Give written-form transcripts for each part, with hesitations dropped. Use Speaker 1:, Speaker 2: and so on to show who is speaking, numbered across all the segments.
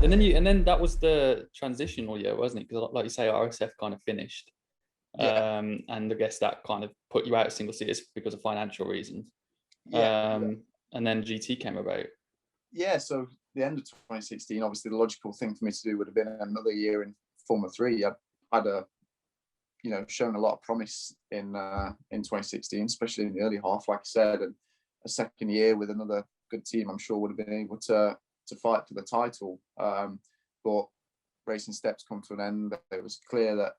Speaker 1: and then that was the transitional year, wasn't it? Because like you say, RSF kind of finished,
Speaker 2: Yeah,
Speaker 1: and I guess that kind of put you out of single seaters because of financial reasons.
Speaker 2: yeah, yeah.
Speaker 1: And then GT came about.
Speaker 2: Yeah, so the end of 2016, obviously the logical thing for me to do would have been another year in Formula 3. I'd shown a lot of promise in 2016, especially in the early half, like I said, and a second year with another good team, I'm sure would have been able to fight for the title. But racing steps come to an end. It was clear that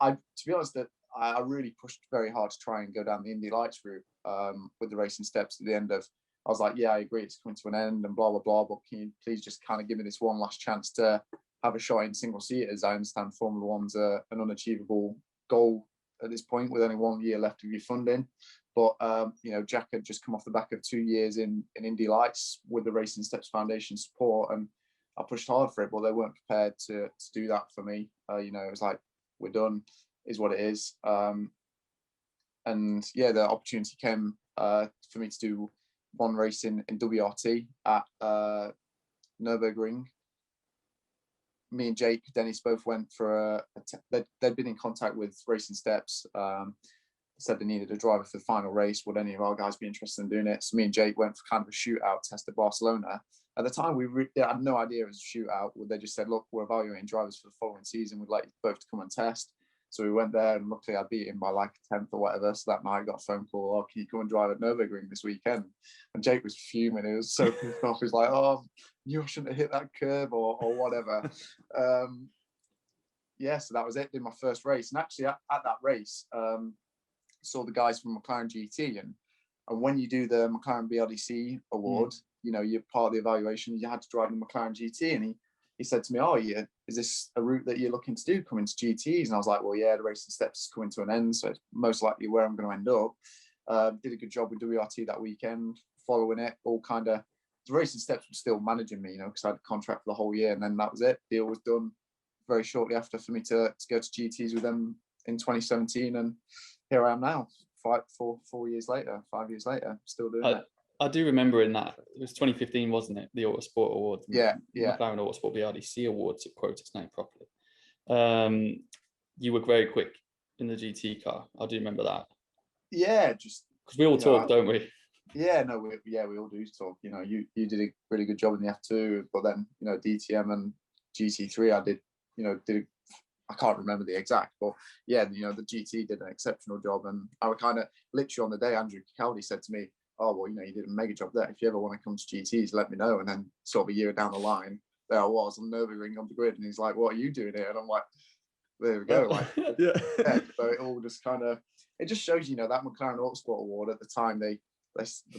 Speaker 2: I to be honest, that I really pushed very hard to try and go down the Indy Lights route with the racing steps at the end of. I was like, yeah, I agree, it's coming to an end and blah blah blah. But can you please just kind of give me this one last chance to have a shot in single seaters? I understand Formula One's an unachievable goal at this point with only 1 year left of your funding. But Jack had just come off the back of 2 years in Indy Lights with the Racing Steps Foundation support, and I pushed hard for it, but they weren't prepared to do that for me. It was like, we're done, is what it is. And yeah, the opportunity came for me to do one race in WRT at Nürburgring. Me and Jake Dennis both went for they'd been in contact with Racing Steps. Said they needed a driver for the final race. Would any of our guys be interested in doing it? So me and Jake went for kind of a shootout test at Barcelona. At the time, we had no idea it was a shootout. They just said, look, we're evaluating drivers for the following season. We'd like you both to come and test. So we went there, and luckily I beat him by like a tenth or whatever. So that night I got a phone call, oh, can you come and drive at Nürburgring this weekend? And Jake was fuming. He was so pissed off. He's like, oh, you shouldn't have hit that curb or whatever. Yeah, so that was it. Did my first race. And actually at that race, saw the guys from McLaren GT. And when you do the McLaren BLDC award, you're part of the evaluation. You had to drive the McLaren GT. And he said to me, oh, yeah, is this a route that you're looking to do, coming to GTs? And I was like, well, yeah, the Racing Steps is coming to an end, so it's most likely where I'm going to end up. Did a good job with WRT that weekend, following it, all kind of, the Racing Steps were still managing me, because I had a contract for the whole year, and then that was it. Deal was done very shortly after for me to go to GTs with them in 2017, and here I am now, 4 years later, 5 years later, still doing it.
Speaker 1: I do remember in that, it was 2015, wasn't it? The Autosport Awards.
Speaker 2: Yeah.
Speaker 1: McLaren Autosport BRDC Awards, to quote its name properly. You were very quick in the GT car. I do remember that.
Speaker 2: Yeah, just
Speaker 1: because we all talk, don't we?
Speaker 2: Yeah, no, we all do talk. You did a really good job in the F2, but then DTM and GT3, I did. I can't remember the exact, but yeah, the GT did an exceptional job, and I would kind of literally on the day Andrew Caldi said to me, oh, well, you did a mega job there. If you ever want to come to GTs, let me know. And then sort of a year down the line, there I was on Nürburgring on the grid, and he's like, what are you doing here? And I'm like, there we go. Like, yeah. So it all just kind of, it just shows, that McLaren Autosport Award at the time,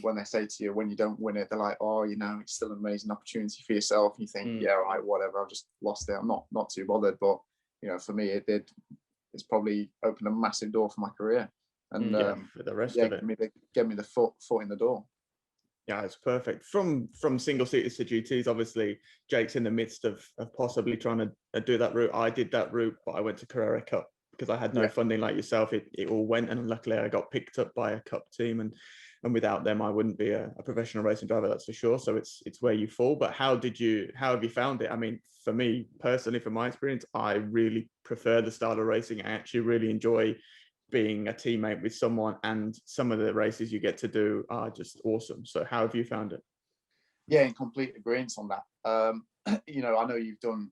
Speaker 2: when they say to you, when you don't win it, they're like, oh, it's still an amazing opportunity for yourself. And you think, yeah, right, whatever, I've just lost it. I'm not too bothered. But, for me, it's probably opened a massive door for my career. And
Speaker 3: for the rest of it,
Speaker 2: get me the foot in the door.
Speaker 3: Yeah, it's perfect. From single seaters to GTs, obviously Jake's in the midst of possibly trying to do that route. I did that route, but I went to Carrera Cup because I had no funding like yourself. It all went, and luckily I got picked up by a Cup team, and without them I wouldn't be a professional racing driver, that's for sure. So it's where you fall. But how have you found it? I mean, for me personally, from my experience, I really prefer the style of racing. I actually really enjoy being a teammate with someone, and some of the races you get to do are just awesome. So how have you found it?
Speaker 2: Yeah, in complete agreement on that. I know you've done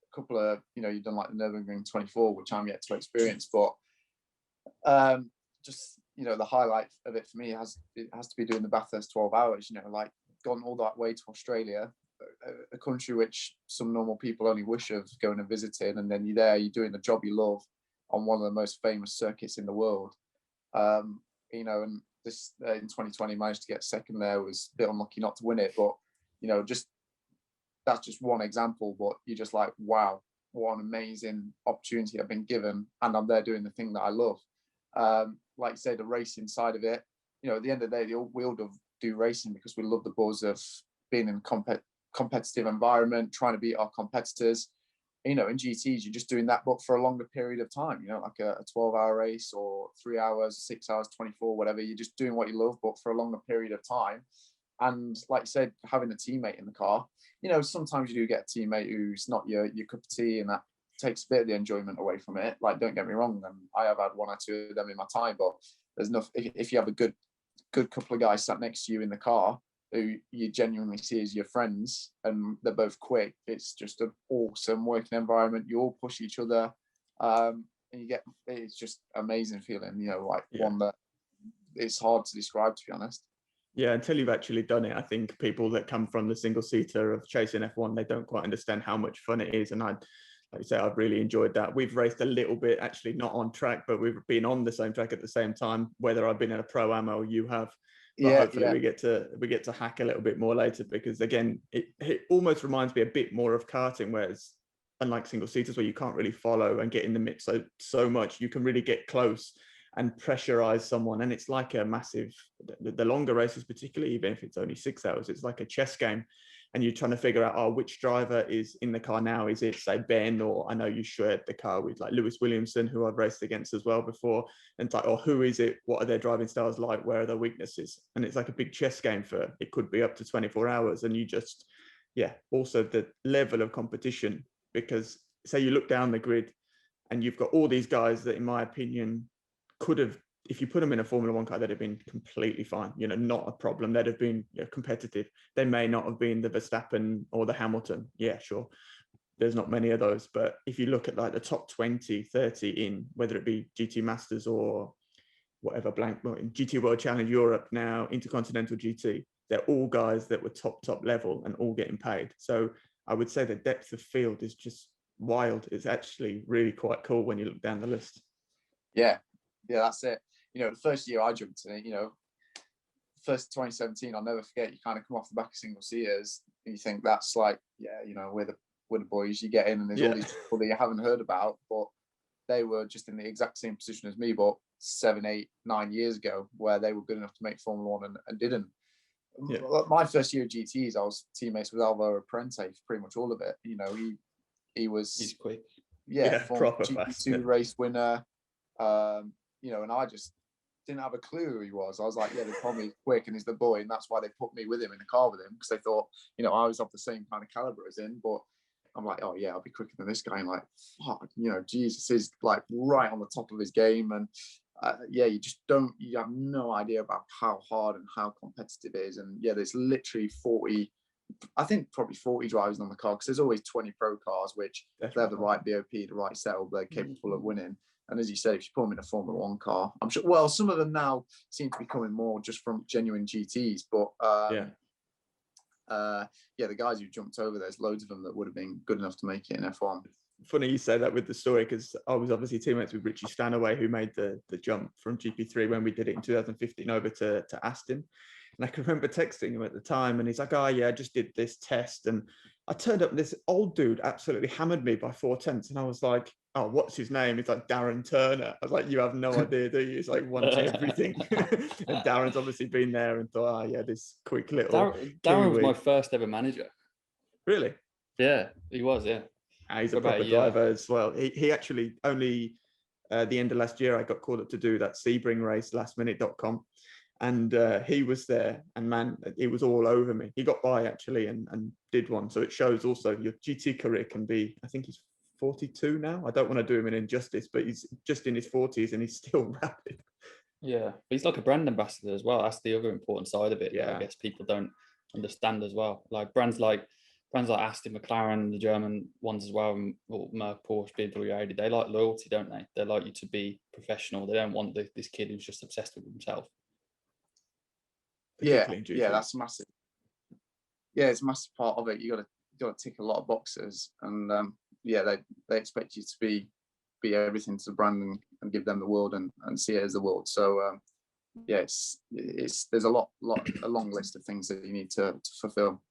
Speaker 2: a couple of, you've done like the Nürburgring 24, which I'm yet to experience, but just, the highlight of it for me has to be doing the Bathurst 12 hours, like gone all that way to Australia, a country which some normal people only wish of going and visiting, and then you're doing the job you love on one of the most famous circuits in the world. And this in 2020 managed to get second there, was a bit unlucky not to win it, but just that's just one example. But you're just like, wow, what an amazing opportunity I've been given, and I'm there doing the thing that I love. Like you say, the racing side of it, at the end of the day, we all do racing because we love the buzz of being in competitive environment, trying to beat our competitors. In GTs, you're just doing that, but for a longer period of time, like a 12-hour race or 3 hours, 6 hours, 24, whatever. You're just doing what you love, but for a longer period of time. And like you said, having a teammate in the car, you know, sometimes you do get a teammate who's not your cup of tea, and that takes a bit of the enjoyment away from it. Like, don't get me wrong, and I have had one or two of them in my time, but there's enough. If you have a good couple of guys sat next to you in the car who you genuinely see as your friends, and they're both quick, it's just an awesome working environment. You all push each other, and it's just amazing feeling. You know, like one that it's hard to describe, to be honest.
Speaker 3: Yeah, until you've actually done it, I think people that come from the single seater of chasing F1, they don't quite understand how much fun it is. And like you say, I've really enjoyed that. We've raced a little bit, actually not on track, but we've been on the same track at the same time, whether I've been in a Pro-Am or you have. But hopefully we get to hack a little bit more later, because again, it almost reminds me a bit more of karting, whereas unlike single seaters where you can't really follow and get in the mix so much, you can really get close and pressurize someone. And it's like a massive, the longer races particularly, even if it's only 6 hours, it's like a chess game. And you're trying to figure out, which driver is in the car now? Is it, say, Ben? Or I know you shared the car with like Lewis Williamson, who I've raced against as well before. And it's like, who is it? What are their driving styles like? Where are their weaknesses? And it's like a big chess game for, it could be up to 24 hours. And you just, also the level of competition, because say you look down the grid and you've got all these guys that, in my opinion, could have, if you put them in a Formula One car, they'd have been completely fine, not a problem. They'd have been competitive. They may not have been the Verstappen or the Hamilton. Yeah, sure. There's not many of those. But if you look at like the top 20, 30 in, whether it be GT Masters or whatever, GT World Challenge Europe now, Intercontinental GT, they're all guys that were top level and all getting paid. So I would say the depth of field is just wild. It's actually really quite cool when you look down the list.
Speaker 2: Yeah, that's it. The first year I jumped in it, first 2017, I'll never forget, you kind of come off the back of single seaters and you think that's like, we're the boys. You get in and there's all these people that you haven't heard about, but they were just in the exact same position as me, but 7, 8, 9 years ago, where they were good enough to make Formula One and didn't. Yeah. My first year of GTs, I was teammates with Alvaro Apprente for pretty much all of it. He's
Speaker 1: quick.
Speaker 2: Proper GP2 race winner. And I just didn't have a clue who he was. I was like, they call me quick and he's the boy, and that's why they put me with him in the car with him, because they thought, I was of the same kind of caliber as him. But I'm like, oh yeah, I'll be quicker than this guy. And like, fuck, Jesus is like right on the top of his game. And you have no idea about how hard and how competitive it is. And there's literally 40, I think probably 40 drivers on the car, because there's always 20 pro cars, which they have the right BOP, the right setup, they're capable of winning. And as you said, if you put them in a Formula One car, I'm sure, well, some of them now seem to be coming more just from genuine GTs, but the guys who jumped over, there's loads of them that would have been good enough to make it in F1.
Speaker 3: Funny you say that with the story, because I was obviously teammates with Richie Stanaway, who made the jump from GP3 when we did it in 2015 over to Aston. And I can remember texting him at the time, and he's like, I just did this test. And I turned up, and this old dude absolutely hammered me by 4/10. And I was like, oh, what's his name? He's like, Darren Turner. I was like, you have no idea, do you? He's like, won everything. And Darren's obviously been there and thought, this quick little
Speaker 1: Darren was my first ever manager.
Speaker 3: Really?
Speaker 1: Yeah, he was, yeah.
Speaker 3: He's a proper driver as well. He actually only, the end of last year, I got called up to do that Sebring race, lastminute.com. And he was there, and man, it was all over me. He got by actually and did one. So it shows also your GT career can be, I think he's 42 now. I don't want to do him an injustice, but he's just in his 40s and he's still rapid.
Speaker 1: Yeah, but he's like a brand ambassador as well. That's the other important side of it.
Speaker 3: Yeah,
Speaker 1: I guess people don't understand as well. Like brands like Aston, McLaren, the German ones as well, or Merc, Porsche, BMW, Audi, they like loyalty, don't they? They like you to be professional. They don't want this kid who's just obsessed with himself.
Speaker 2: Yeah, that's massive. Yeah, it's a massive part of it. You got to tick a lot of boxes, and they expect you to be everything to the brand and give them the world and see it as the world. So it's there's a long list of things that you need to fulfill.